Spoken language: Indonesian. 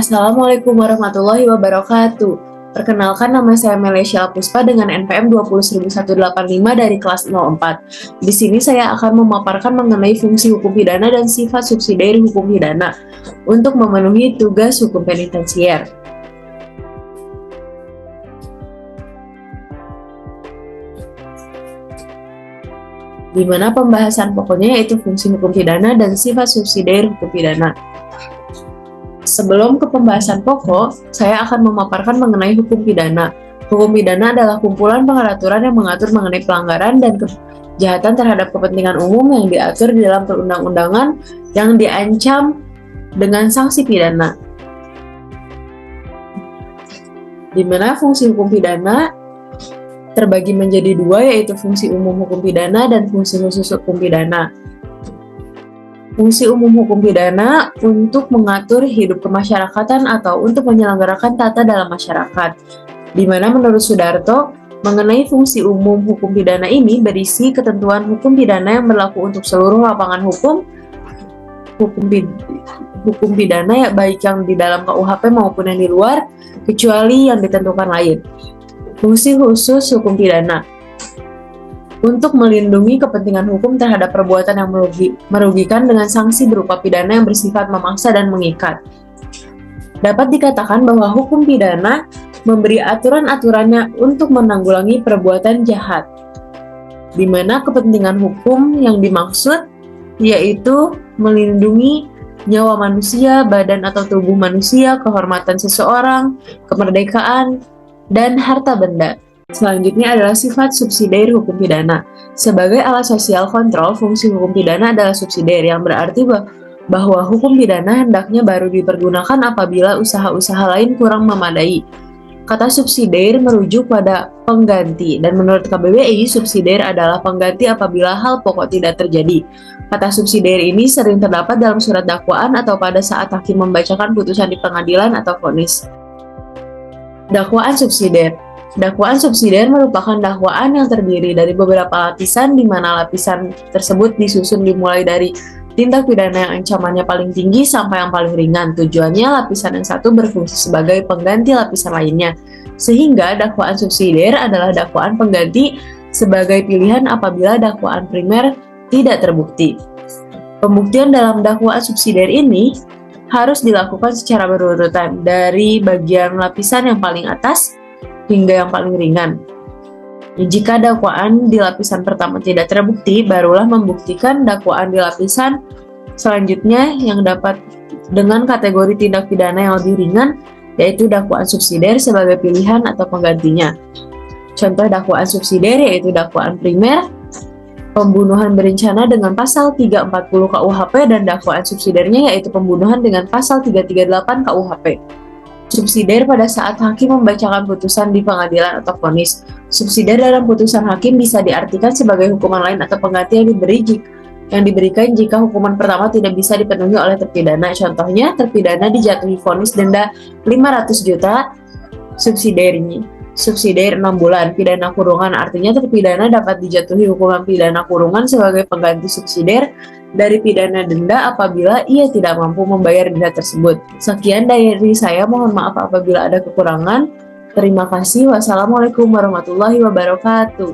Assalamualaikum warahmatullahi wabarakatuh. Perkenalkan, nama saya Malaysia Puspa dengan NPM 20185 dari kelas 04. Di sini saya akan memaparkan mengenai fungsi hukum pidana dan sifat subsidiar hukum pidana untuk memenuhi tugas hukum penitensier. Di mana pembahasan pokoknya yaitu fungsi hukum pidana dan sifat subsidiar hukum pidana. Sebelum ke pembahasan pokok, saya akan memaparkan mengenai hukum pidana. Hukum pidana adalah kumpulan peraturan yang mengatur mengenai pelanggaran dan kejahatan terhadap kepentingan umum yang diatur di dalam perundang-undangan yang diancam dengan sanksi pidana. Di mana fungsi hukum pidana terbagi menjadi dua, yaitu fungsi umum hukum pidana dan fungsi khusus hukum pidana. Fungsi umum hukum pidana untuk mengatur hidup kemasyarakatan atau untuk menyelenggarakan tata dalam masyarakat. Di mana menurut Sudarto, mengenai fungsi umum hukum pidana ini berisi ketentuan hukum pidana yang berlaku untuk seluruh lapangan hukum pidana, ya baik yang di dalam KUHP maupun yang di luar, kecuali yang ditentukan lain. Fungsi khusus hukum pidana untuk melindungi kepentingan hukum terhadap perbuatan yang merugikan dengan sanksi berupa pidana yang bersifat memaksa dan mengikat. Dapat dikatakan bahwa hukum pidana memberi aturan-aturannya untuk menanggulangi perbuatan jahat, di mana kepentingan hukum yang dimaksud yaitu melindungi nyawa manusia, badan atau tubuh manusia, kehormatan seseorang, kemerdekaan, dan harta benda. Selanjutnya adalah sifat subsidiar hukum pidana. Sebagai alat sosial kontrol, fungsi hukum pidana adalah subsidiar, yang berarti bahwa hukum pidana hendaknya baru dipergunakan apabila usaha-usaha lain kurang memadai. Kata subsidiar merujuk pada pengganti, dan menurut KBBI, subsidiar adalah pengganti apabila hal pokok tidak terjadi. Kata subsidiar ini sering terdapat dalam surat dakwaan atau pada saat hakim membacakan putusan di pengadilan atau vonis. Dakwaan subsidiar. Dakwaan subsidiar merupakan dakwaan yang terdiri dari beberapa lapisan, di mana lapisan tersebut disusun dimulai dari tindak pidana yang ancamannya paling tinggi sampai yang paling ringan. Tujuannya lapisan yang satu berfungsi sebagai pengganti lapisan lainnya, sehingga dakwaan subsidiar adalah dakwaan pengganti sebagai pilihan apabila dakwaan primer tidak terbukti. Pembuktian dalam dakwaan subsidiar ini harus dilakukan secara berurutan dari bagian lapisan yang paling atas hingga yang paling ringan. Jika dakwaan di lapisan pertama tidak terbukti, barulah membuktikan dakwaan di lapisan selanjutnya yang dapat dengan kategori tindak pidana yang lebih ringan, yaitu dakwaan subsidiar sebagai pilihan atau penggantinya. Contoh dakwaan subsidiar yaitu dakwaan primer, pembunuhan berencana dengan pasal 340 KUHP, dan dakwaan subsidiarnya yaitu pembunuhan dengan pasal 338 KUHP. Subsidiar pada saat hakim membacakan putusan di pengadilan atau vonis. Subsidiar dalam putusan hakim bisa diartikan sebagai hukuman lain atau pengganti yang diberikan jika hukuman pertama tidak bisa dipenuhi oleh terpidana. Contohnya, terpidana dijatuhi vonis denda 500 juta, subsidiar 6 bulan, pidana kurungan. Artinya terpidana dapat dijatuhi hukuman pidana kurungan sebagai pengganti subsidiar dari pidana denda apabila ia tidak mampu membayar denda tersebut. Sekian dari saya, mohon maaf apabila ada kekurangan. Terima kasih. Wassalamualaikum warahmatullahi wabarakatuh.